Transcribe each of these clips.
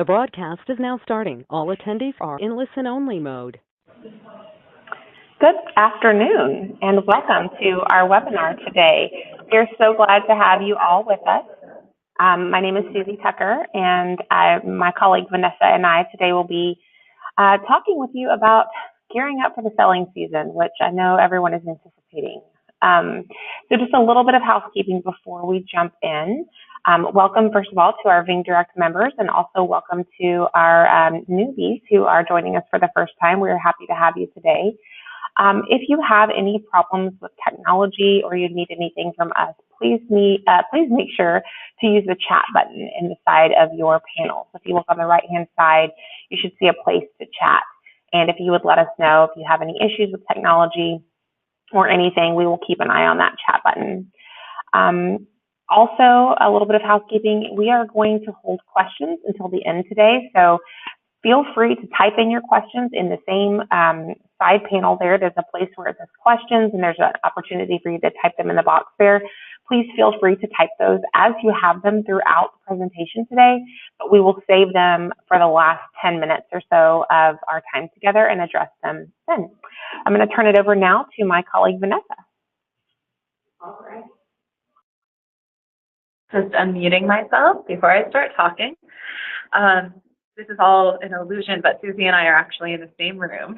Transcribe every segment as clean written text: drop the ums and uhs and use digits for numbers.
The broadcast is now starting. All attendees are in listen-only mode. Good afternoon and welcome to our webinar today. We're so glad to have you all with us. My name is Susie Tucker, and my colleague Vanessa and I today will be talking with you about gearing up for the selling season, which I know everyone is anticipating. So just a little bit of housekeeping before we jump in. Welcome, first of all, to our Ving Direct members, and also welcome to our newbies who are joining us for the first time. We're happy to have you today. If you have any problems with technology or you need anything from us, please make sure to use the chat button in the side of your panel. So if you look on the right-hand side, you should see a place to chat. And if you would let us know if you have any issues with technology or anything, we will keep an eye on that chat button. Also, a little bit of housekeeping. We are going to hold questions until the end today, so feel free to type in your questions in the same side panel there. There's a place where it says questions, and there's an opportunity for you to type them in the box there. Please feel free to type those as you have them throughout the presentation today, but we will save them for the last 10 minutes or so of our time together and address them then. I'm going to turn it over now to my colleague, Vanessa. All right. Just unmuting myself before I start talking. This is all an illusion, but Susie and I are actually in the same room.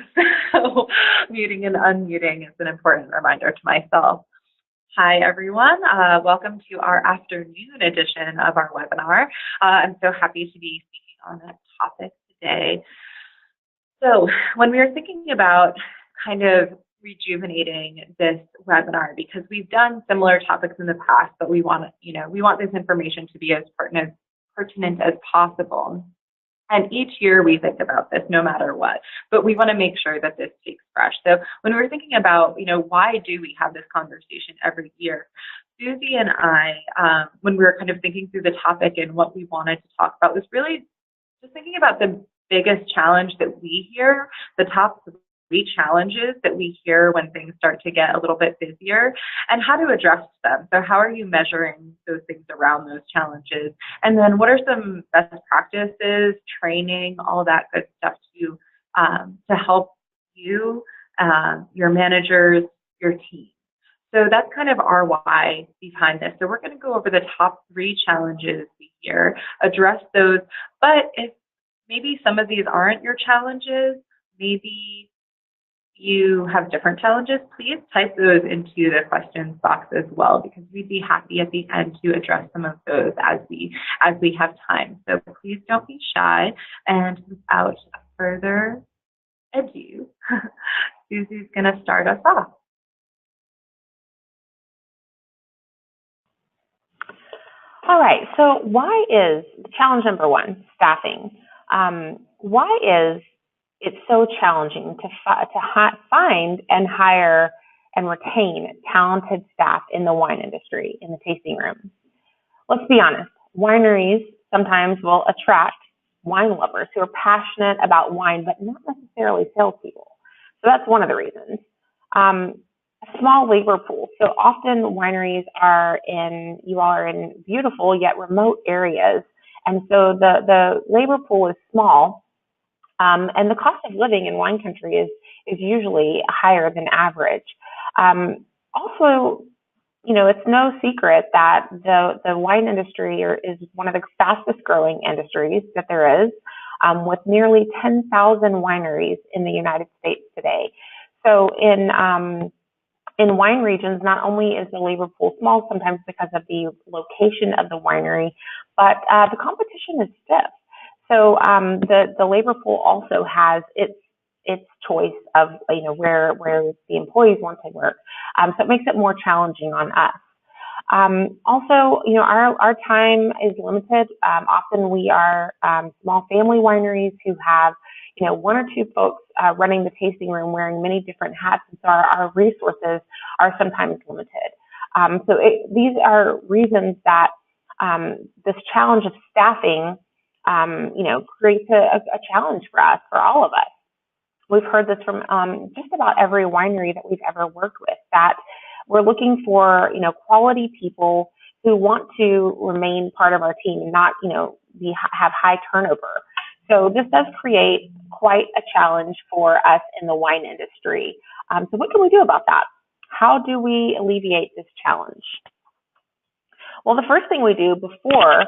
So muting and unmuting is an important reminder to myself. Hi, everyone. Welcome to our afternoon edition of our webinar. I'm so happy to be speaking on this topic today. So when we were thinking about kind of rejuvenating this webinar, because we've done similar topics in the past, but we want this information to be as pertinent as possible. And each year we think about this no matter what, but we want to make sure that this takes fresh. So when we're thinking about, why do we have this conversation every year? Susie and I, when we were kind of thinking through the topic and what we wanted to talk about, was really just thinking about the biggest challenge that we hear, the top 3 challenges that we hear when things start to get a little bit busier, and how to address them. So how are you measuring those things around those challenges? And then what are some best practices, training, all that good stuff to help you, your managers, your team? So that's kind of our why behind this. So we're going to go over the top 3 challenges we hear, address those, but if maybe some of these aren't your challenges, maybe you have different challenges, please type those into the questions box as well, because we'd be happy at the end to address some of those as we have time. So please don't be shy. And without further ado, Susie's going to start us off. All right, so why is challenge number 1, staffing? Why is it's so challenging to find and hire and retain talented staff in the wine industry, in the tasting room? Let's be honest, wineries sometimes will attract wine lovers who are passionate about wine, but not necessarily salespeople. So that's one of the reasons. A small labor pool. So often wineries are in beautiful yet remote areas, and so the labor pool is small. And the cost of living in wine country is usually higher than average. Also, it's no secret that the wine industry is one of the fastest growing industries that there is, with nearly 10,000 wineries in the United States today. So in wine regions, not only is the labor pool small, sometimes because of the location of the winery, but the competition is stiff. So the labor pool also has its choice of where the employees want to work. So it makes it more challenging on us. Also, our time is limited. Often we are small family wineries who have 1 or 2 folks running the tasting room, wearing many different hats, and so our resources are sometimes limited. So these are reasons that this challenge of staffing creates a challenge for us, for all of us. We've heard this from just about every winery that we've ever worked with, that we're looking for, quality people who want to remain part of our team and not, have high turnover. So this does create quite a challenge for us in the wine industry. So what can we do about that? How do we alleviate this challenge? Well, the first thing we do before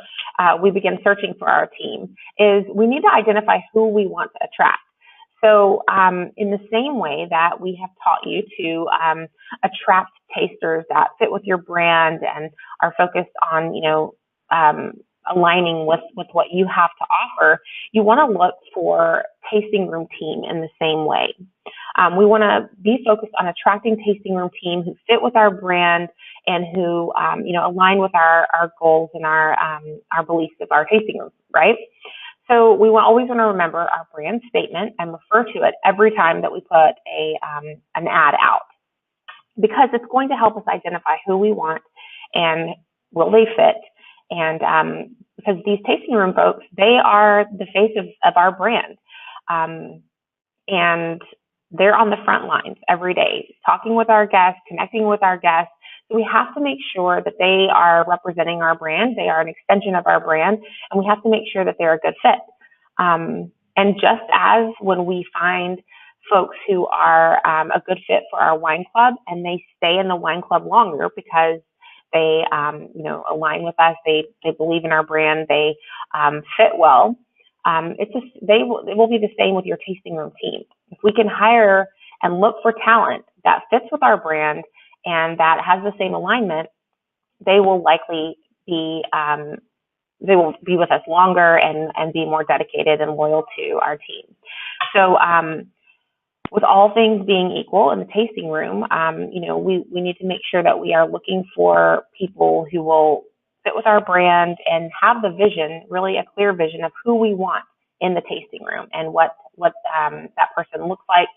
we begin searching for our team is we need to identify who we want to attract. So in the same way that we have taught you to attract tasters that fit with your brand and are focused on, aligning with what you have to offer, you want to look for tasting room team in the same way. We want to be focused on attracting tasting room team who fit with our brand and who, align with our goals and our beliefs of our tasting room, right? So we always want to remember our brand statement and refer to it every time that we put an ad out, because it's going to help us identify who we want and will they fit. And because these tasting room folks, they are the face of our brand. And they're on the front lines every day, talking with our guests, connecting with our guests. So we have to make sure that they are representing our brand. They are an extension of our brand, and we have to make sure that they're a good fit. And just as when we find folks who are a good fit for our wine club and they stay in the wine club longer because they, align with us, they believe in our brand, they fit well, it will be the same with your tasting room team. If we can hire and look for talent that fits with our brand and that has the same alignment, they will likely be with us longer and be more dedicated and loyal to our team. So with all things being equal in the tasting room, we need to make sure that we are looking for people who will fit with our brand and have the vision, really a clear vision of who we want in the tasting room and what that person looks like,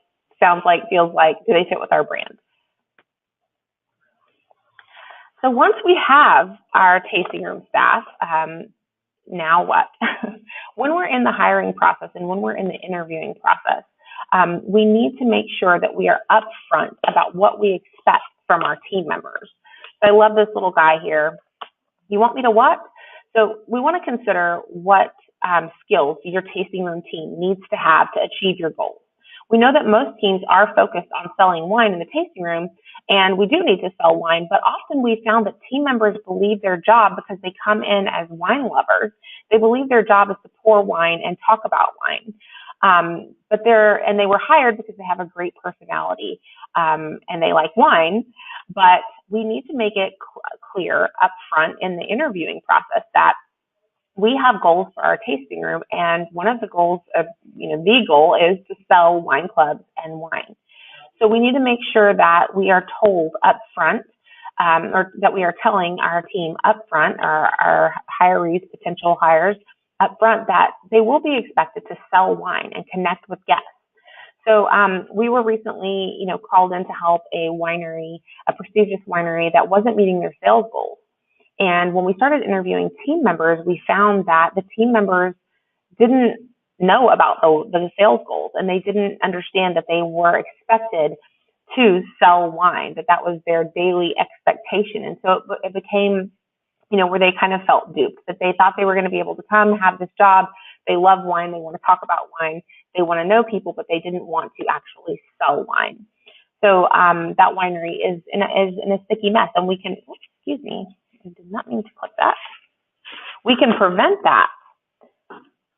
sounds like, feels like. Do they fit with our brand? So once we have our tasting room staff, now what? When we're in the hiring process and when we're in the interviewing process, we need to make sure that we are upfront about what we expect from our team members. So I love this little guy here. You want me to what? So we want to consider what skills your tasting room team needs to have to achieve your goals. We know that most teams are focused on selling wine in the tasting room, and we do need to sell wine, but often we found that team members believe their job, because they come in as wine lovers, they believe their job is to pour wine and talk about wine. But they were hired because they have a great personality and they like wine, but we need to make it clear up front in the interviewing process that we have goals for our tasting room, and one of the goals the goal is to sell wine clubs and wine. So we need to make sure that we are told up front, or that we are telling our team up front, our hirees, potential hires up front, that they will be expected to sell wine and connect with guests. So we were recently, called in to help a prestigious winery that wasn't meeting their sales goals. And when we started interviewing team members, we found that the team members didn't know about the sales goals, and they didn't understand that they were expected to sell wine, that was their daily expectation. And so it became, where they kind of felt duped, that they thought they were going to be able to come, have this job. They love wine. They want to talk about wine. They want to know people, but they didn't want to actually sell wine. So that winery is in a sticky mess, and we can, excuse me, I did not mean to click that. We can prevent that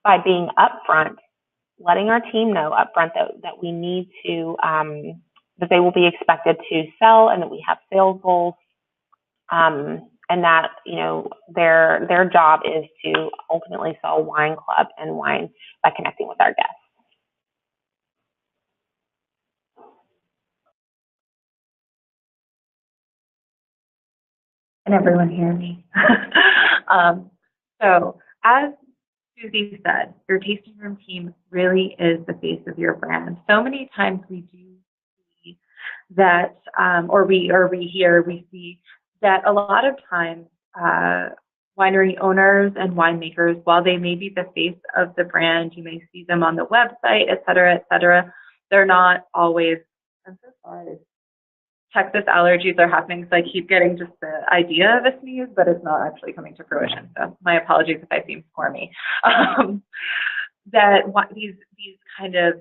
by being upfront, letting our team know upfront that we need to, that they will be expected to sell and that we have sales goals, and that, their job is to ultimately sell wine club and wine by connecting with our guests. Can everyone hear me? So as Susie said, your tasting room team really is the face of your brand. So many times we do see that, we see that a lot of times winery owners and winemakers, while they may be the face of the brand, you may see them on the website, et cetera, they're not always, I'm so sorry. Texas allergies are happening, so I keep getting just the idea of a sneeze, but it's not actually coming to fruition. So my apologies if I seem squirmy. that these kind of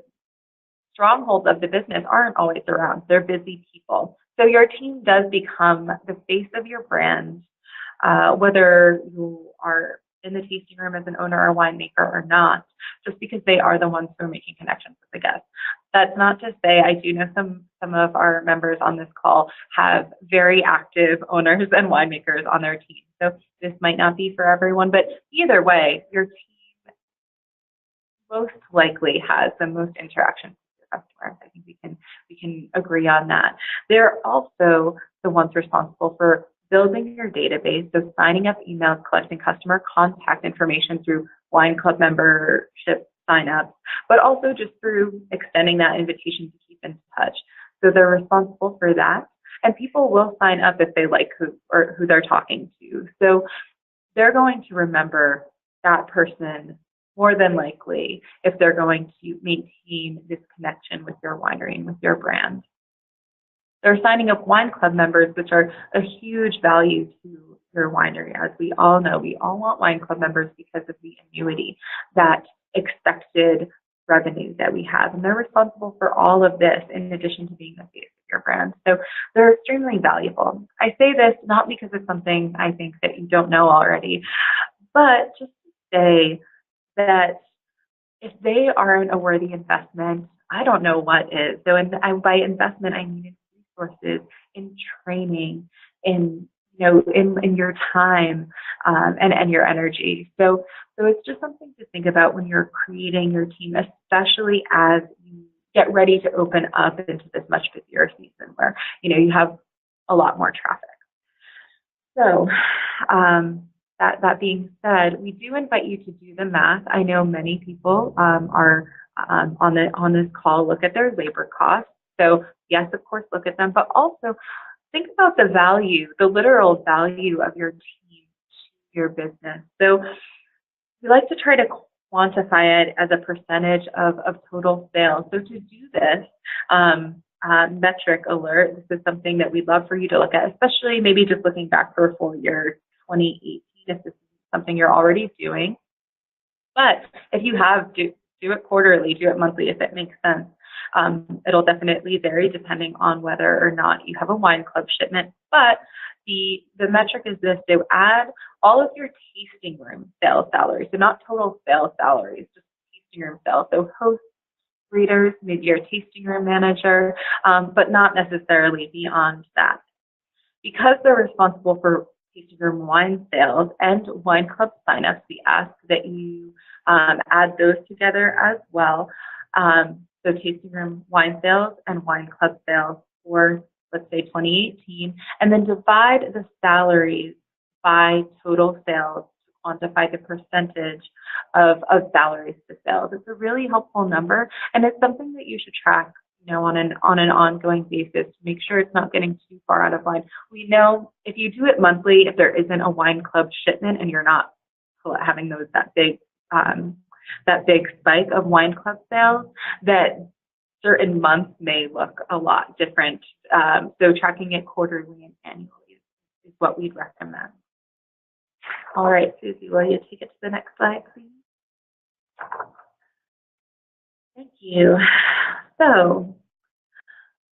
strongholds of the business aren't always around. They're busy people. So your team does become the face of your brand, whether you are in the tasting room as an owner or winemaker or not, just because they are the ones who are making connections with the guests. That's not to say, I do know some of our members on this call have very active owners and winemakers on their team. So this might not be for everyone, but either way, your team most likely has the most interaction with your customers. I think we can agree on that. They're also the ones responsible for building your database, so signing up emails, collecting customer contact information through wine club membership signups, but also just through extending that invitation to keep in touch. So they're responsible for that. And people will sign up if they like who they're talking to. So they're going to remember that person more than likely if they're going to maintain this connection with your winery and with your brand. They're signing up wine club members, which are a huge value to your winery. As we all know, we all want wine club members because of the annuity, that expected revenue that we have. And they're responsible for all of this in addition to being the face of your brand. So they're extremely valuable. I say this not because it's something I think that you don't know already, but just to say that if they aren't a worthy investment, I don't know what is. So by investment, I mean resources, in training, in your time, and your energy. So it's just something to think about when you're creating your team, especially as you get ready to open up into this much busier season where you have a lot more traffic. So that being said, we do invite you to do the math. I know many people are on this call look at their labor costs. So yes, of course, look at them, but also think about the value, the literal value of your team to your business. So we like to try to quantify it as a percentage of total sales. So to do this, metric alert, this is something that we'd love for you to look at, especially maybe just looking back for a full year 2018, if this is something you're already doing. But if you have, do it quarterly, do it monthly if it makes sense. It'll definitely vary depending on whether or not you have a wine club shipment. But the metric is this: to add all of your tasting room sales salaries, so not total sales salaries, just tasting room sales. So hosts, readers, maybe your tasting room manager, but not necessarily beyond that. Because they're responsible for tasting room wine sales and wine club signups, we ask that you add those together as well. So tasting room wine sales and wine club sales for, let's say, 2018, and then divide the salaries by total sales to quantify the percentage of salaries to sales. It's a really helpful number, and it's something that you should track, on an ongoing basis to make sure it's not getting too far out of line. We know if you do it monthly, if there isn't a wine club shipment and you're not having that big spike of wine club sales, that certain months may look a lot different. So tracking it quarterly and annually is what we'd recommend. All right, Susie, will you take it to the next slide, please? Thank you. So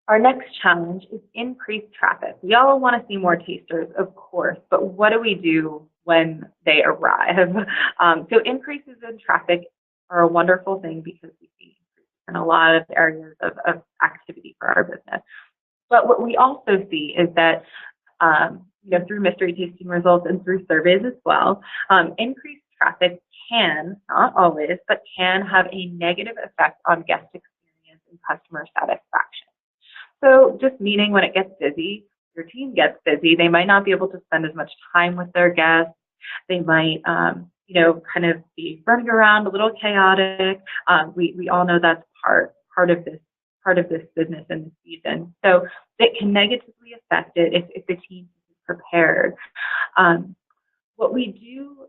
our next challenge is increased traffic. We all want to see more tasters, of course, but what do we do when they arrive? So increases in traffic are a wonderful thing because we see in a lot of areas of activity for our business. But what we also see is that, through mystery tasting results and through surveys as well, increased traffic can, not always, but can have a negative effect on guest experience and customer satisfaction. So just meaning when it gets busy, your team gets busy, they might not be able to spend as much time with their guests. They might, kind of be running around, a little chaotic. We all know that's part of this business and this season. So it can negatively affect it if the team is prepared. What we do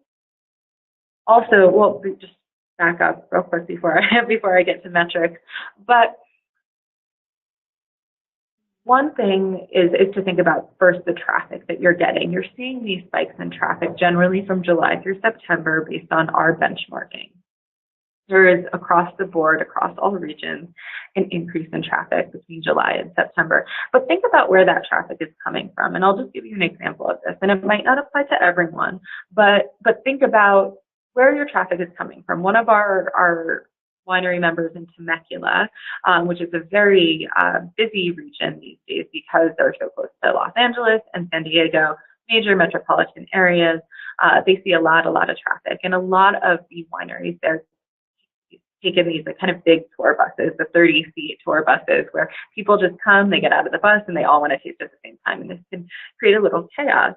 also, just back up real quick before I get to metrics, but one thing is to think about first the traffic that you're getting. You're seeing these spikes in traffic generally from July through September based on our benchmarking. there is across the board, across all regions, an increase in traffic between July and September. But think about where that traffic is coming from. And I'll just give you an example of this. And it might not apply to everyone, but think about where your traffic is coming from. One of our winery members in Temecula, which is a very busy region these days because they're so close to Los Angeles and San Diego, major metropolitan areas, they see a lot of traffic. And a lot of the wineries, they're taken these kind of big tour buses, the 30-seat tour buses, where people just come, they get out of the bus, and they all want to taste at the same time, and this can create a little chaos.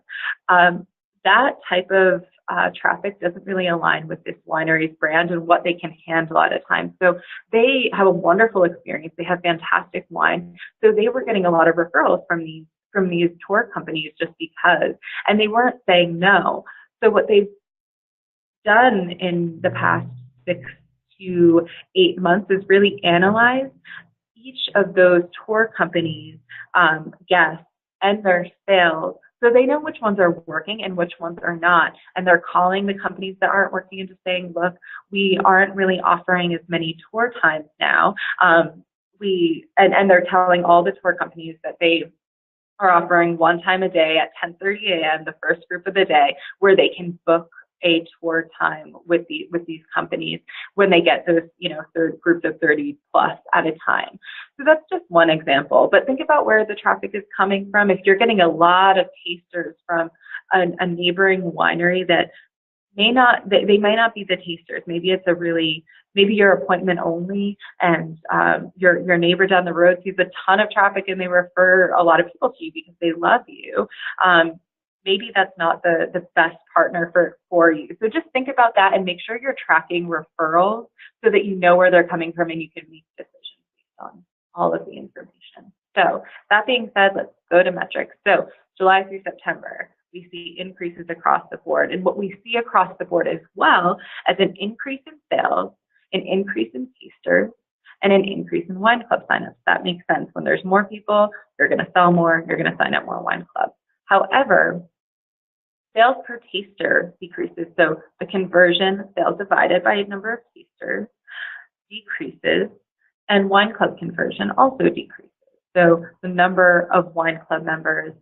That type of traffic doesn't really align with this winery's brand and what they can handle at a time. So they have a wonderful experience. They have fantastic wine. So they were getting a lot of referrals from these tour companies just because, and they weren't saying no. So what they've done in the past 6 to 8 months is really analyze each of those tour companies' guests and their sales, so they know which ones are working and which ones are not. And they're calling the companies that aren't working and just saying, look, we aren't really offering as many tour times now. And they're telling all the tour companies that they are offering one time a day at 10:30 a.m., the first group of the day, where they can book a tour time with these companies when they get those, third groups of 30 plus at a time. So that's just one example. But think about where the traffic is coming from. If you're getting a lot of tasters from a neighboring winery that may not be the tasters. Maybe it's maybe you're appointment only, and your neighbor down the road sees a ton of traffic and they refer a lot of people to you because they love you. Maybe that's not the best partner for you. So just think about that and make sure you're tracking referrals so that you know where they're coming from and you can make decisions based on all of the information. So that being said, let's go to metrics. So July through September, we see increases across the board. And what we see across the board as well as an increase in sales, an increase in tasters, and an increase in wine club signups. That makes sense. When there's more people, you're going to sell more, you're going to sign up more wine clubs. However, sales per taster decreases. So the conversion, sales divided by number of tasters, decreases, and wine club conversion also decreases. So the number of wine club members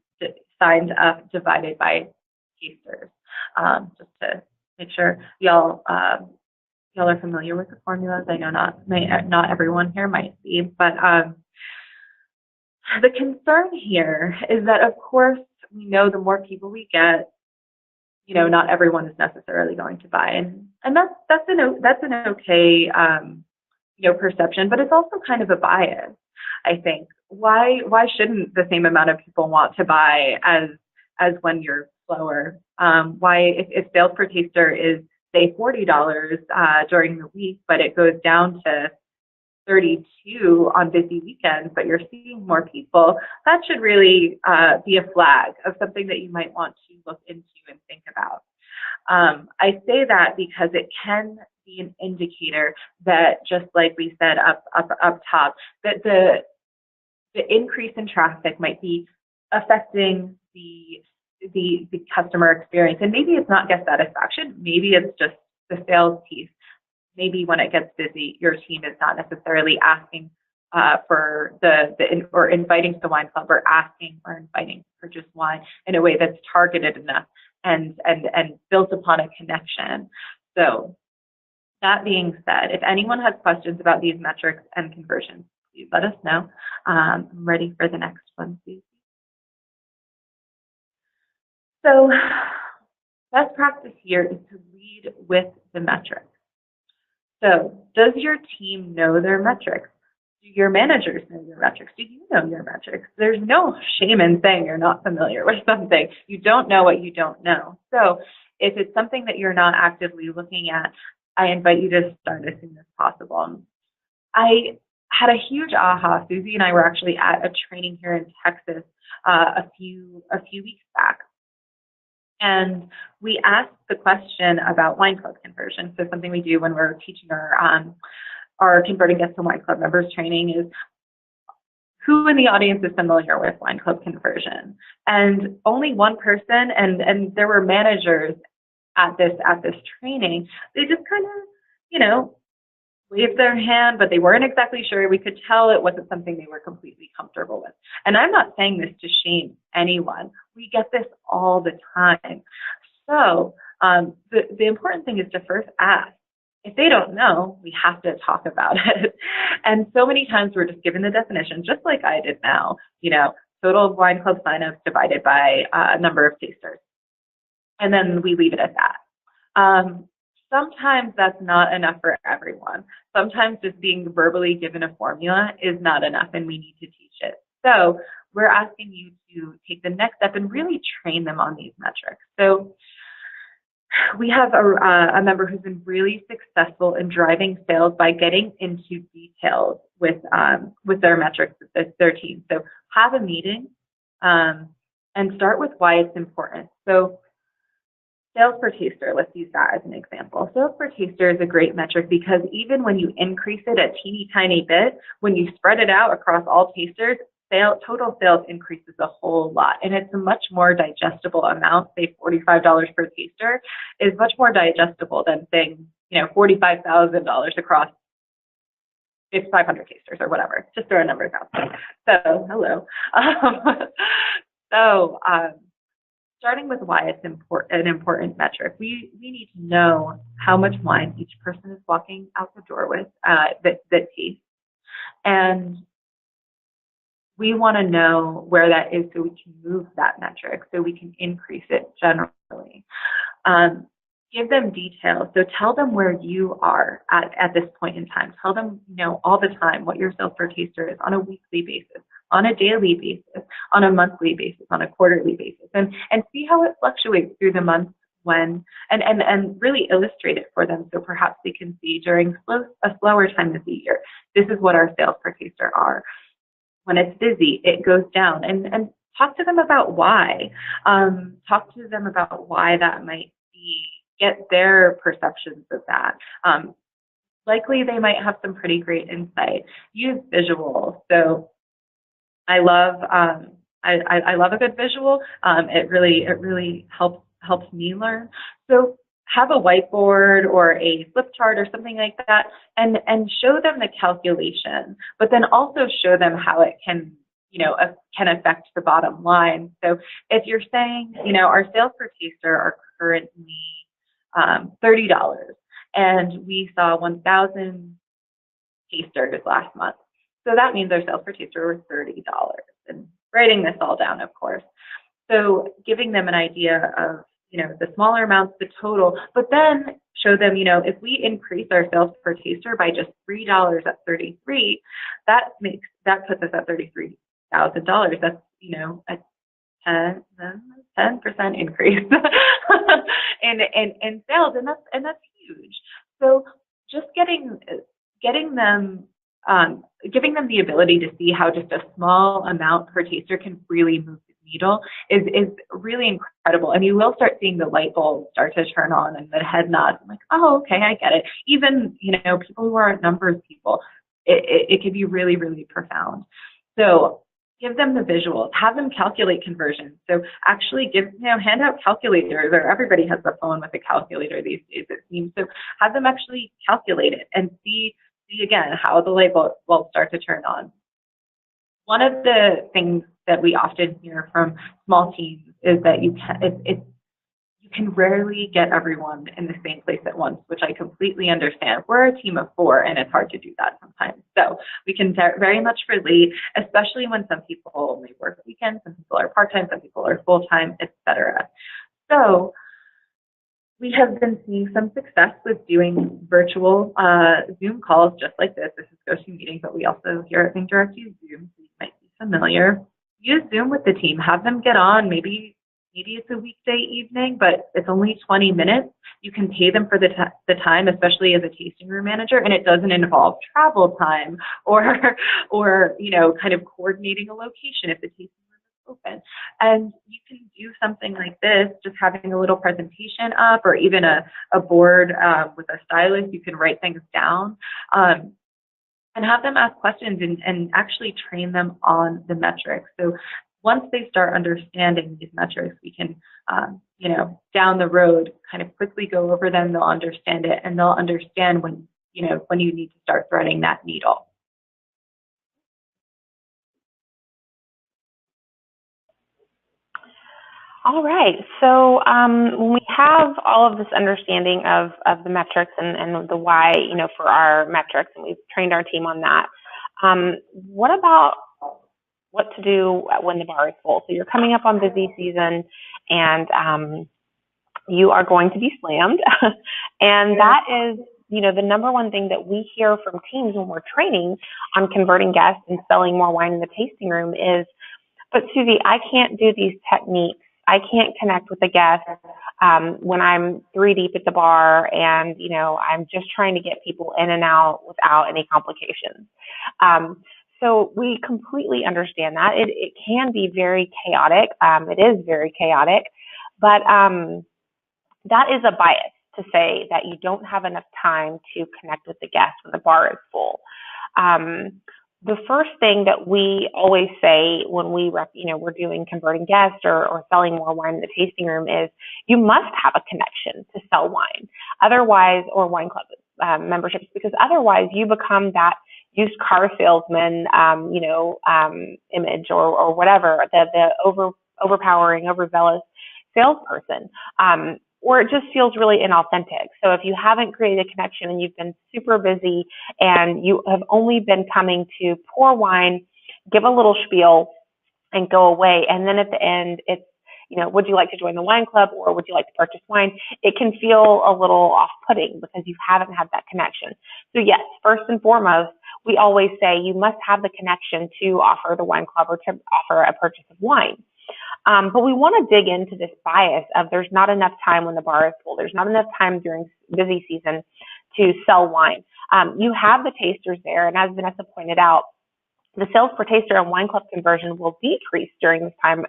signed up divided by tasters. Just to make sure y'all are familiar with the formulas. I know not everyone here might be, but the concern here is that, of course, we know the more people we get, not everyone is necessarily going to buy, and that's an okay perception, but it's also kind of a bias, I think. Why shouldn't the same amount of people want to buy as when you're slower? Why, if sales per taster is say $40 during the week, but it goes down to $32 on busy weekends, but you're seeing more people, that should really be a flag of something that you might want to look into and think about. I say that because it can be an indicator that, just like we said up top, that the increase in traffic might be affecting the customer experience. And maybe it's not guest satisfaction, maybe it's just the sales piece. Maybe when it gets busy, your team is not necessarily asking for or inviting to the wine club, or asking or inviting for just wine in a way that's targeted enough and built upon a connection. So that being said, if anyone has questions about these metrics and conversions, please let us know. I'm ready for the next one, please. So best practice here is to lead with the metrics. So does your team know their metrics? Do your managers know your metrics? Do you know your metrics? There's no shame in saying you're not familiar with something. You don't know what you don't know. So if it's something that you're not actively looking at, I invite you to start as soon as possible. I had a huge aha. Susie and I were actually at a training here in Texas a few weeks back. And we asked the question about wine club conversion. So something we do when we're teaching our converting guests to wine club members training is, who in the audience is familiar with wine club conversion? And only one person, and there were managers at this training. They just kind of, waved their hand, but they weren't exactly sure. We could tell it wasn't something they were completely comfortable with. And I'm not saying this to shame anyone. We get this all the time. So the important thing is to first ask. If they don't know, we have to talk about it. And so many times we're just given the definition, just like I did now, total wine club signups divided by number of tasters. And then we leave it at that. Sometimes that's not enough for everyone. Sometimes just being verbally given a formula is not enough, and we need to teach it. So we're asking you to take the next step and really train them on these metrics. So we have a member who's been really successful in driving sales by getting into details with their metrics, with their team. So have a meeting and start with why it's important. So sales per taster, let's use that as an example. Sales per taster is a great metric because even when you increase it a teeny tiny bit, when you spread it out across all tasters, total sales increases a whole lot. And it's a much more digestible amount. Say $45 per taster is much more digestible than saying, $45,000 across 500 tasters or whatever. Just throw numbers out there. So, hello. Starting with why it's an important metric, we need to know how much wine each person is walking out the door with that tastes. And we want to know where that is so we can move that metric, so we can increase it generally. Give them details. So tell them where you are at this point in time. Tell them, all the time what your sales per taster is on a weekly basis, on a daily basis, on a monthly basis, on a quarterly basis, and see how it fluctuates through the months when, and really illustrate it for them so perhaps they can see during a slower time of the year, this is what our sales per taster are. When it's busy, it goes down, and talk to them about why. Talk to them about why that might be, get their perceptions of that. Likely they might have some pretty great insight. Use visuals. So I love a good visual. It really helps me learn. So have a whiteboard or a flip chart or something like that, and show them the calculation, but then also show them how it can affect the bottom line. So if you're saying, our sales per taster are currently $30, and we saw 1,000 tasters last month, so that means our sales per taster were $30. And writing this all down, of course. So giving them an idea of the smaller amounts, the total, but then show them, if we increase our sales per taster by just $3 at 33, that puts us at $33,000. That's, a 10% increase in sales, and that's huge. So just getting them, giving them the ability to see how just a small amount per taster can really move the needle is really incredible. And you will start seeing the light bulb start to turn on and the head nods. I'm like, oh, okay, I get it. Even, people who aren't numbers people, it can be really, really profound. So give them the visuals, have them calculate conversions. So actually hand out calculators, or everybody has a phone with a calculator these days, it seems. So have them actually calculate it and see again how the light bulb will start to turn on. One of the things that we often hear from small teams is that you can rarely get everyone in the same place at once, which I completely understand. We're a team of 4, and it's hard to do that sometimes. So we can very much relate, especially when some people only work weekends, some people are part-time, some people are full-time, etc. So we have been seeing some success with doing virtual Zoom calls just like this. This is GoToMeeting, but we also here at ThinkDirect use Zoom, so you might be familiar. Use Zoom with the team. Have them get on. Maybe it's a weekday evening, but it's only 20 minutes. You can pay them for the time, especially as a tasting room manager, and it doesn't involve travel time or kind of coordinating a location if the tasting room is open. And you can do something like this, just having a little presentation up, or even a board with a stylus. You can write things down. And have them ask questions and actually train them on the metrics. So once they start understanding these metrics, we can, down the road, kind of quickly go over them. They'll understand it, and they'll understand when, when you need to start threading that needle. All right. So when we have all of this understanding of the metrics and the why, for our metrics, and we've trained our team on that, what about what to do when the bar is full? So you're coming up on busy season, and you are going to be slammed. And that is, the number one thing that we hear from teams when we're training on converting guests and selling more wine in the tasting room is, but Susie, I can't do these techniques. I can't connect with the guest when I'm 3 deep at the bar and, I'm just trying to get people in and out without any complications. So we completely understand that. It can be very chaotic. It is very chaotic, but that is a bias to say that you don't have enough time to connect with the guest when the bar is full. The first thing that we always say when we're doing converting guests or selling more wine in the tasting room is you must have a connection to sell wine. Otherwise, or wine club memberships, because otherwise you become that used car salesman, image or whatever, the overpowering, overzealous salesperson. Or it just feels really inauthentic. So if you haven't created a connection and you've been super busy and you have only been coming to pour wine, give a little spiel, and go away, and then at the end it's, would you like to join the wine club or would you like to purchase wine? It can feel a little off-putting because you haven't had that connection. So yes, first and foremost, we always say you must have the connection to offer the wine club or to offer a purchase of wine. But we want to dig into this bias of there's not enough time when the bar is full. There's not enough time during busy season to sell wine. You have the tasters there, and as Vanessa pointed out, the sales per taster and wine club conversion will decrease during this time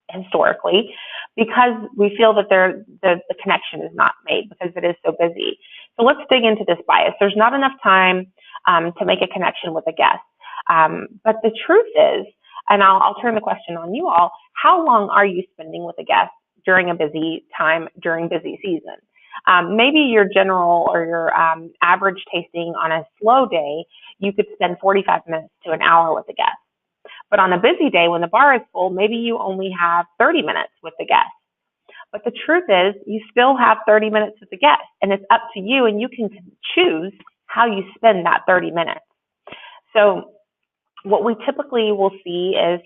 historically because we feel that the connection is not made because it is so busy. So let's dig into this bias. There's not enough time to make a connection with a guest. But the truth is, and I'll turn the question on you all, how long are you spending with a guest during a busy time, during busy season? Maybe your general or your average tasting on a slow day, you could spend 45 minutes to an hour with a guest. But on a busy day when the bar is full, maybe you only have 30 minutes with the guest. But the truth is you still have 30 minutes with the guest, and it's up to you, and you can choose how you spend that 30 minutes. So what we typically will see is,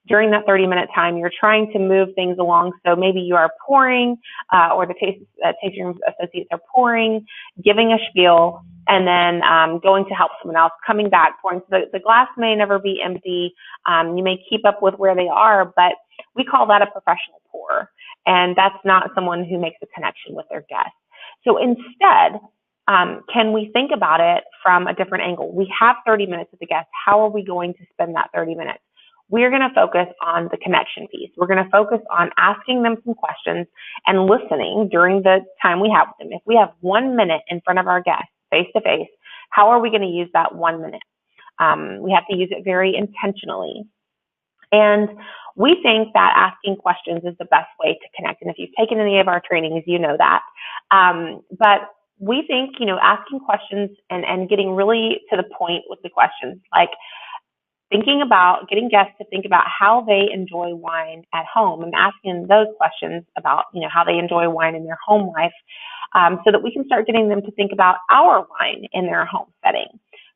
during that 30-minute time, you're trying to move things along. So maybe you are pouring, or the tasting room associates are pouring, giving a spiel, and then going to help someone else, coming back, pouring. So the glass may never be empty. You may keep up with where they are, but we call that a professional pour. And that's not someone who makes a connection with their guests. So instead, can we think about it from a different angle? We have 30 minutes with the guest. How are we going to spend that 30 minutes? We're going to focus on the connection piece. We're going to focus on asking them some questions and listening during the time we have with them. If we have 1 minute in front of our guests, face to face, how are we going to use that 1 minute? We have to use it very intentionally. And we think that asking questions is the best way to connect. And if you've taken any of our trainings, you know that. But we think, asking questions and getting really to the point with the questions, like thinking about getting guests to think about how they enjoy wine at home and asking those questions about, how they enjoy wine in their home life, so that we can start getting them to think about our wine in their home setting.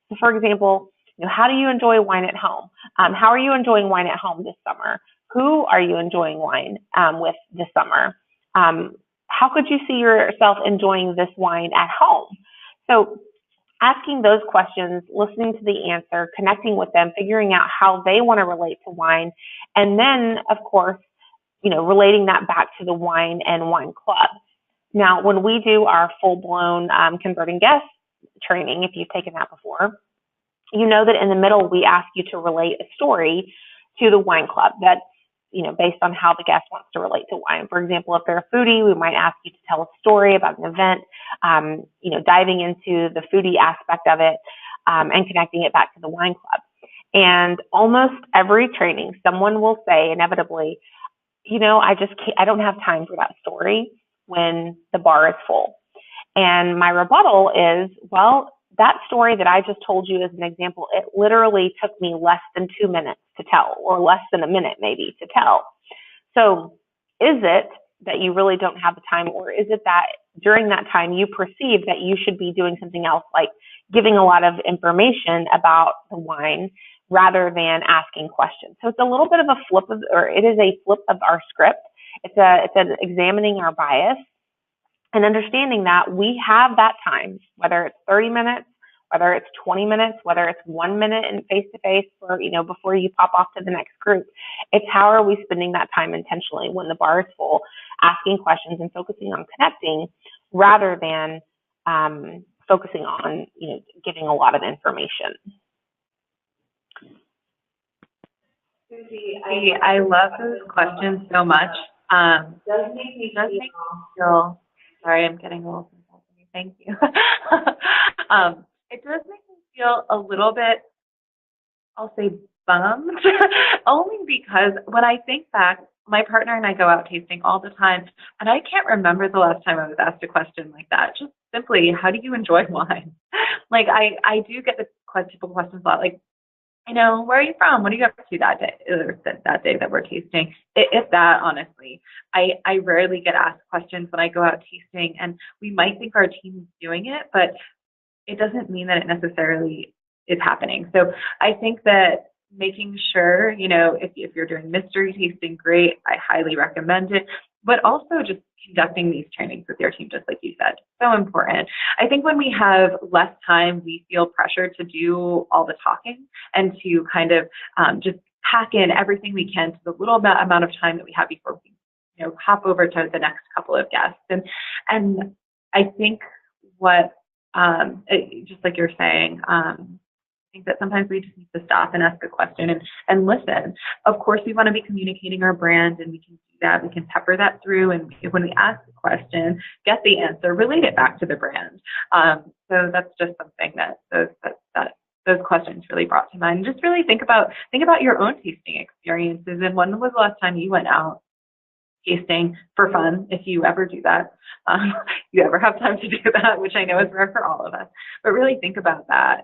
So for example, how do you enjoy wine at home? How are you enjoying wine at home this summer? Who are you enjoying wine with this summer? How could you see yourself enjoying this wine at home? So asking those questions, listening to the answer, connecting with them, figuring out how they want to relate to wine, and then, of course, relating that back to the wine and wine club. Now, when we do our full-blown converting guest training, if you've taken that before, you know that in the middle we ask you to relate a story to the wine club that's, based on how the guest wants to relate to wine. For example, if they're a foodie, we might ask you to tell a story about an event, diving into the foodie aspect of it, and connecting it back to the wine club. And almost every training, someone will say inevitably, I don't have time for that story when the bar is full. And my rebuttal is, well, that story that I just told you as an example, it literally took me less than 2 minutes to tell, or less than a minute maybe to tell. So is it that you really don't have the time, or is it that during that time you perceive that you should be doing something else, like giving a lot of information about the wine rather than asking questions? So it's a little bit of a flip of, or it is a flip of our script. It's an examining our bias and understanding that we have that time, whether it's 30 minutes, whether it's 20 minutes, whether it's 1 minute in face-to-face, or, before you pop off to the next group. It's how are we spending that time intentionally when the bar is full, asking questions and focusing on connecting rather than focusing on, giving a lot of information. Susie, I love those questions so much. Does make me feel, sorry, I'm getting a little sensitive. Thank you. It does make me feel a little bit, I'll say, bummed, only because when I think back, my partner and I go out tasting all the time, and I can't remember the last time I was asked a question like that. Just simply, how do you enjoy wine? Like, I do get the typical questions a lot, like, where are you from? What do you up to that day, or that day that we're tasting? If that, honestly, I rarely get asked questions when I go out tasting, and we might think our team is doing it, but it doesn't mean that it necessarily is happening. So I think that making sure, if you're doing mystery tasting, great, I highly recommend it, but also just conducting these trainings with your team, just like you said, so important. I think when we have less time, we feel pressure to do all the talking and to kind of just pack in everything we can to the little amount of time that we have before we, hop over to the next couple of guests. And I think what, just like you're saying, I think that sometimes we just need to stop and ask a question and listen. Of course, we want to be communicating our brand, and we can do that. We can pepper that through, and when we ask the question, get the answer, relate it back to the brand. So that's just something that those questions really brought to mind. Just really think about your own tasting experiences, and when was the last time you went out tasting for fun, if you ever do that, you ever have time to do that, which I know is rare for all of us, but really think about that.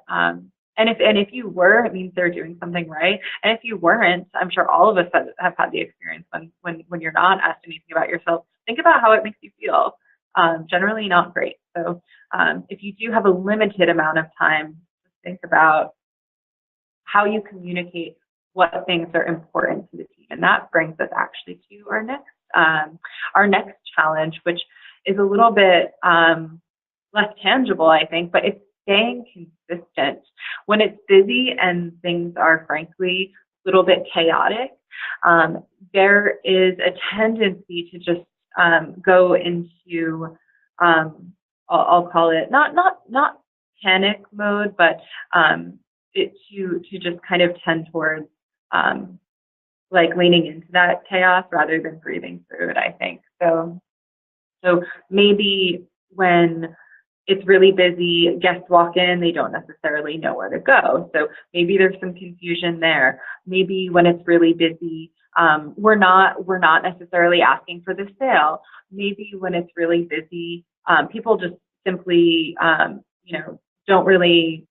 And if you were, it means they're doing something right. And if you weren't, I'm sure all of us have had the experience when you're not asked anything about yourself, think about how it makes you feel. Generally not great. So if you do have a limited amount of time, think about how you communicate what things are important to the team. And that brings us actually to our next challenge, which is a little bit less tangible, I think, but it's staying consistent. When it's busy and things are frankly a little bit chaotic, there is a tendency to just go into, I'll call it not panic mode, but to just kind of tend towards like leaning into that chaos rather than breathing through it, I think. So maybe when it's really busy, guests walk in, they don't necessarily know where to go. So maybe there's some confusion there. Maybe when it's really busy, we're not necessarily asking for the sale. Maybe when it's really busy, people just simply, don't really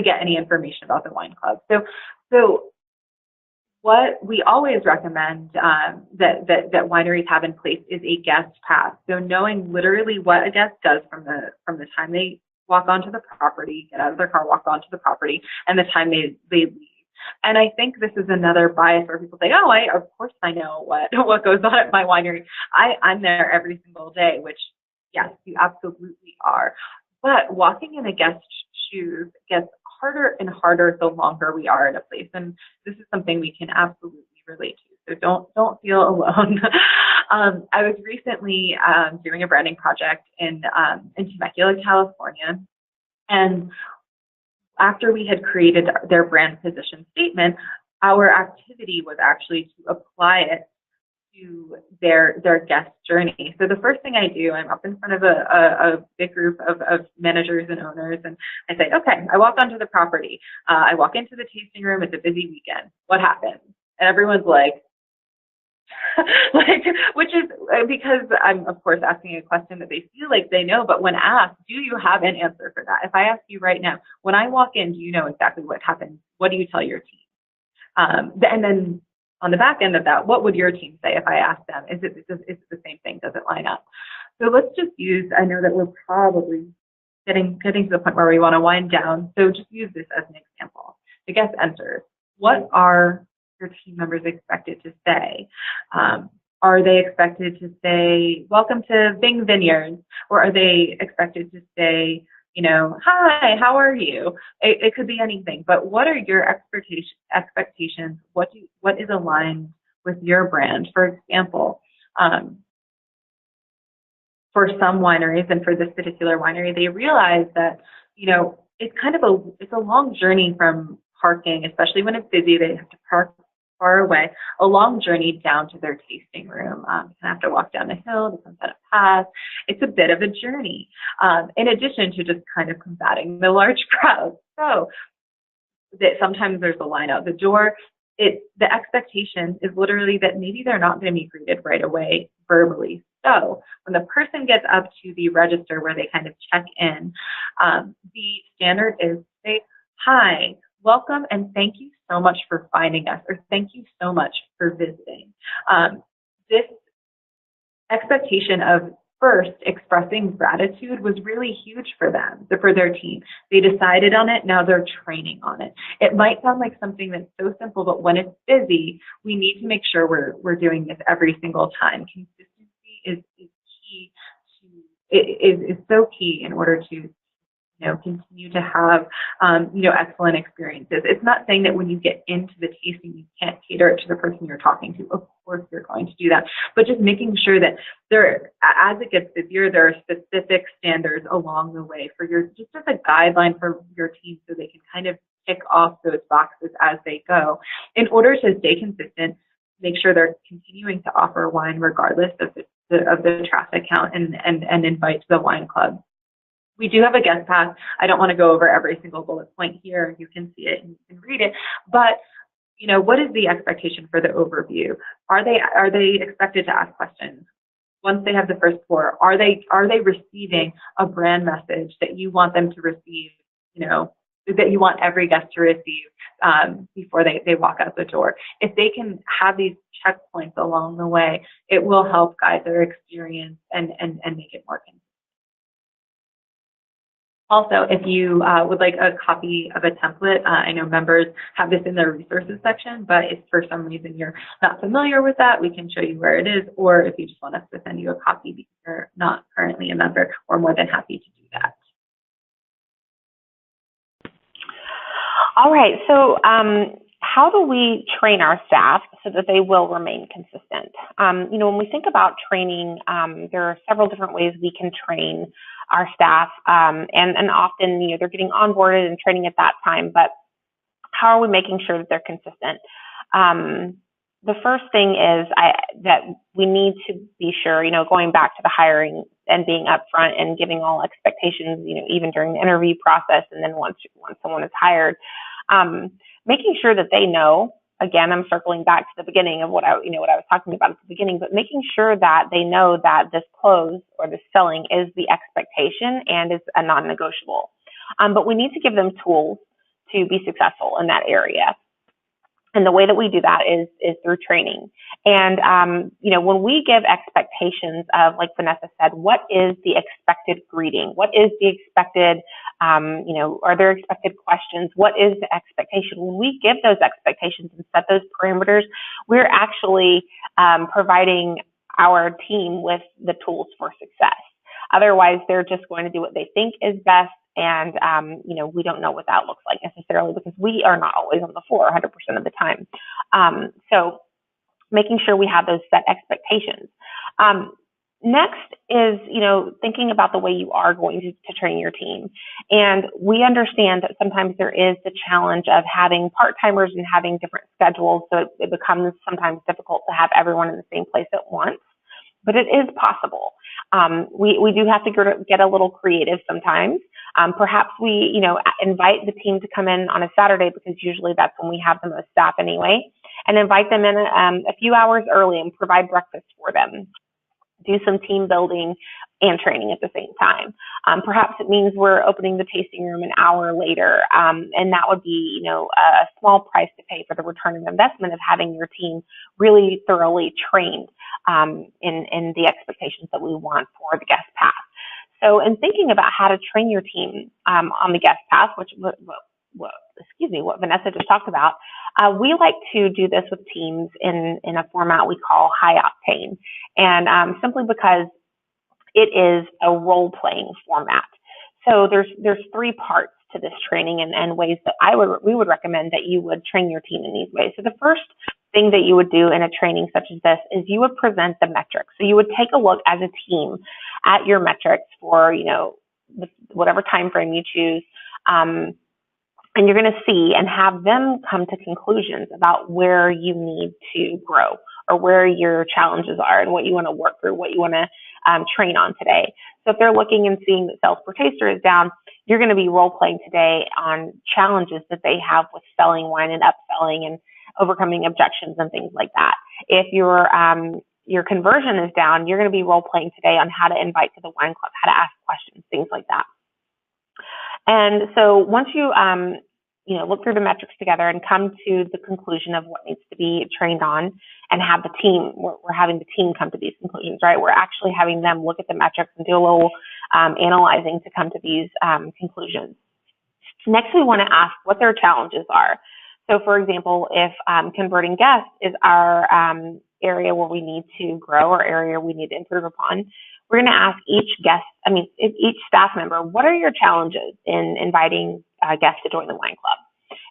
get any information about the wine club. So what we always recommend that wineries have in place is a guest pass. So knowing literally what a guest does from the time they walk onto the property, get out of their car, walk onto the property, and the time they leave. And I think this is another bias where people say, "Oh, of course I know what goes on at my winery. I'm there every single day," which yes, you absolutely are. But walking in a guest's shoes gets harder and harder the longer we are at a place, and this is something we can absolutely relate to. So don't feel alone. I was recently doing a branding project in Temecula, California, and after we had created their brand position statement, our activity was actually to apply it to their guest journey. So the first thing I do, I'm up in front of a big group of managers and owners, and I say, okay, I walk onto the property. I walk into the tasting room. It's a busy weekend. What happened? And everyone's like, Like, which is because I'm, of course, asking a question that they feel like they know, but when asked, do you have an answer for that? If I ask you right now, when I walk in, do you know exactly what happened? What do you tell your team? And then on the back end of that, what would your team say if I asked them? Is it the same thing? Does it line up? So let's just use, I know that we're probably getting to the point where we want to wind down. So just use this as an example. The guest enters. What are your team members expected to say? Are they expected to say, welcome to Bing Vineyards? Or are they expected to say, you know, hi, how are you? It could be anything, but what are your expectations? What is aligned with your brand? For example, for some wineries, and for this particular winery, they realize that, you know, it's kind of it's a long journey from parking, especially when it's busy. They have to park far away, a long journey down to their tasting room. You have to walk down the hill to Sunset Pass. It's a bit of a journey, in addition to just kind of combating the large crowd. So that sometimes there's a line out the door. The expectation is literally that maybe they're not going to be greeted right away verbally. So when the person gets up to the register where they kind of check in, the standard is to say, hi, welcome, and thank you so much for finding us, or thank you so much for visiting. This expectation of first expressing gratitude was really huge for them, for their team. They decided on it, now they're training on it. It might sound like something that's so simple, but when it's busy, we need to make sure we're doing this every single time. Consistency is key is so key in order to continue to have, excellent experiences. It's not saying that when you get into the tasting, you can't cater it to the person you're talking to. Of course, you're going to do that, but just making sure that as it gets busier, there are specific standards along the way for just as a guideline for your team, so they can kind of tick off those boxes as they go. In order to stay consistent, make sure they're continuing to offer wine regardless of the traffic count, and invite to the wine club. We do have a guest pass. I don't want to go over every single bullet point here. You can see it and you can read it. But, what is the expectation for the overview? Are they expected to ask questions? Once they have the first pour, are they receiving a brand message that you want them to receive, that you want every guest to receive before they walk out the door? If they can have these checkpoints along the way, it will help guide their experience and make it more consistent. Also, if you would like a copy of a template, I know members have this in their resources section, but if for some reason you're not familiar with that, we can show you where it is, or if you just want us to send you a copy because you're not currently a member, we're more than happy to do that. All right, so how do we train our staff so that they will remain consistent? When we think about training, there are several different ways we can train our staff, and often, they're getting onboarded and training at that time, but how are we making sure that they're consistent? The first thing is that we need to be sure, going back to the hiring and being upfront and giving all expectations, even during the interview process, and then once someone is hired, making sure that they know. Again, I'm circling back to the beginning of what I was talking about at the beginning, but making sure that they know that this close or this selling is the expectation and is a non-negotiable. But we need to give them tools to be successful in that area. And the way that we do that is through training. And, when we give expectations of, like Vanessa said, what is the expected greeting? What is the expected, are there expected questions? What is the expectation? When we give those expectations and set those parameters, we're actually providing our team with the tools for success. Otherwise, they're just going to do what they think is best. And, we don't know what that looks like necessarily, because we are not always on the floor 100% of the time. So making sure we have those set expectations. Next is, thinking about the way you are going to train your team. And we understand that sometimes there is the challenge of having part-timers and having different schedules. So it becomes sometimes difficult to have everyone in the same place at once, but it is possible. We do have to get a little creative sometimes. Perhaps we, invite the team to come in on a Saturday, because usually that's when we have the most staff anyway. and invite them in a few hours early and provide breakfast for them. Do some team building and training at the same time. Perhaps it means we're opening the tasting room an hour later, and that would be, a small price to pay for the return of investment of having your team really thoroughly trained in the expectations that we want for the guest pass. So in thinking about how to train your team on the guest pass, what Vanessa just talked about, we like to do this with teams in a format we call high octane, and simply because it is a role-playing format. So there's 3 parts to this training and ways that we would recommend that you would train your team in these ways. So the first thing that you would do in a training such as this is you would present the metrics. So you would take a look as a team at your metrics for, whatever time frame you choose, and you're going to see and have them come to conclusions about where you need to grow or where your challenges are and what you want to work through, what you want to train on today. So if they're looking and seeing that sales per taster is down, you're going to be role playing today on challenges that they have with selling wine and upselling and overcoming objections and things like that. If your conversion is down, you're going to be role playing today on how to invite to the wine club, how to ask questions, things like that. And so once you look through the metrics together and come to the conclusion of what needs to be trained on, and have the team, we're having the team come to these conclusions, right? We're actually having them look at the metrics and do a little analyzing to come to these conclusions. Next, we want to ask what their challenges are. So for example, if converting guests is our area where we need to grow or area we need to improve upon, we're going to ask each staff member, what are your challenges in inviting guests to join the wine club?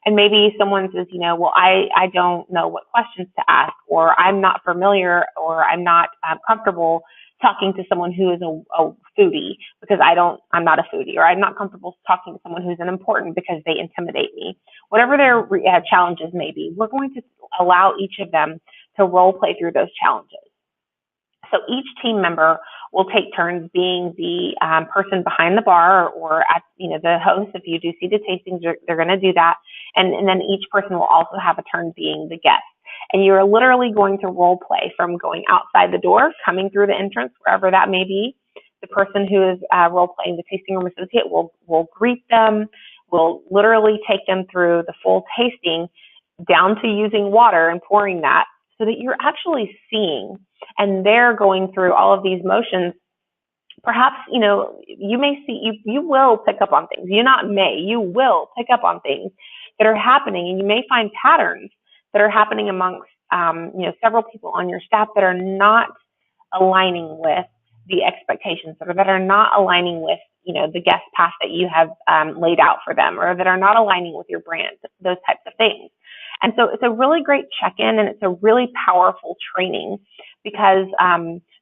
And maybe someone says, I don't know what questions to ask, or I'm not familiar, or I'm not comfortable talking to someone who is a foodie because I'm not a foodie, or I'm not comfortable talking to someone who's an important because they intimidate me. Whatever their challenges may be, we're going to allow each of them to role play through those challenges. So each team member will take turns being the person behind the bar or at the host. If you do seated tastings, they're going to do that, and then each person will also have a turn being the guest. And you're literally going to role play from going outside the door, coming through the entrance, wherever that may be. The person who is role playing the tasting room associate will greet them, will literally take them through the full tasting, down to using water and pouring that, so that you're actually seeing, and they're going through all of these motions. Perhaps, you may see, you will pick up on things. You will pick up on things that are happening, and you may find patterns that are happening amongst, several people on your staff that are not aligning with the expectations, or that are not aligning with, the guest pass that you have laid out for them, or that are not aligning with your brand, those types of things. And so it's a really great check-in, and it's a really powerful training because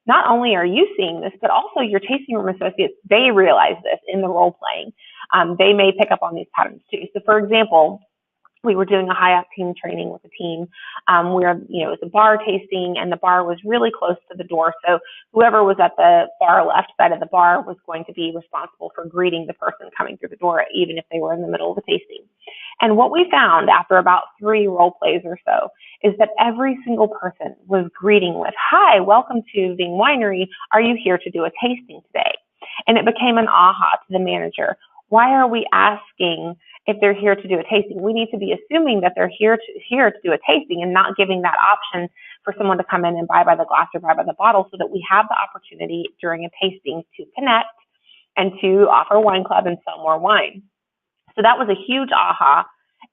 not only are you seeing this, but also your tasting room associates, they realize this in the role playing. They may pick up on these patterns too. So for example, we were doing a high octane training with a team where, it was a bar tasting, and the bar was really close to the door. So whoever was at the far left side of the bar was going to be responsible for greeting the person coming through the door, even if they were in the middle of the tasting. And what we found after about 3 role plays or so is that every single person was greeting with, "Hi, welcome to Ving Winery. Are you here to do a tasting today?" And it became an aha to the manager. Why are we asking if they're here to do a tasting? We need to be assuming that they're here to do a tasting, and not giving that option for someone to come in and buy by the glass or buy by the bottle, so that we have the opportunity during a tasting to connect and to offer wine club and sell more wine. So that was a huge aha.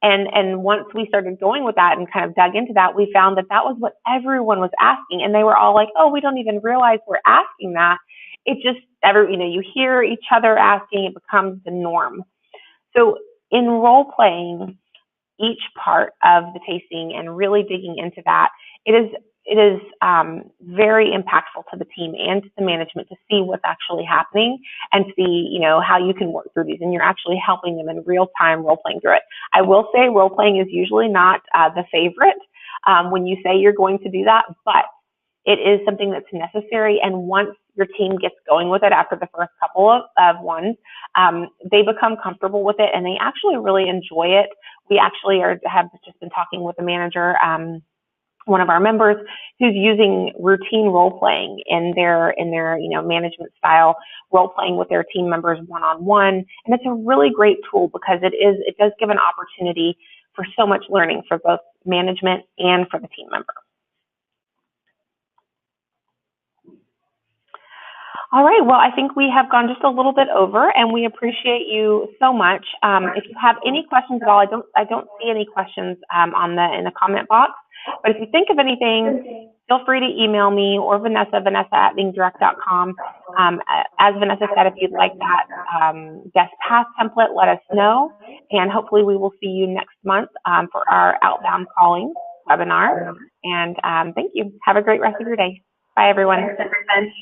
And once we started going with that and kind of dug into that, we found that was what everyone was asking. And they were all like, "Oh, we don't even realize we're asking that." It just, you hear each other asking, it becomes the norm. So in role playing each part of the tasting and really digging into that, it is very impactful to the team and to the management to see what's actually happening and see, how you can work through these, and you're actually helping them in real time role playing through it. I will say role playing is usually not the favorite when you say you're going to do that, but it is something that's necessary. And once your team gets going with it after the first couple of ones, they become comfortable with it, and they actually really enjoy it. We actually have just been talking with the manager one of our members who's using routine role playing in their management style role playing with their team members one-on-one. And it's a really great tool because it does give an opportunity for so much learning for both management and for the team member. All right, well, I think we have gone just a little bit over, and we appreciate you so much. If you have any questions at all, I don't see any questions in the comment box. But if you think of anything, feel free to email me or Vanessa@beingdirect.com. As Vanessa said, if you'd like that guest pass template, let us know, and hopefully we will see you next month for our outbound calling webinar. And thank you. Have a great rest of your day. Bye, everyone. Thanks, everyone.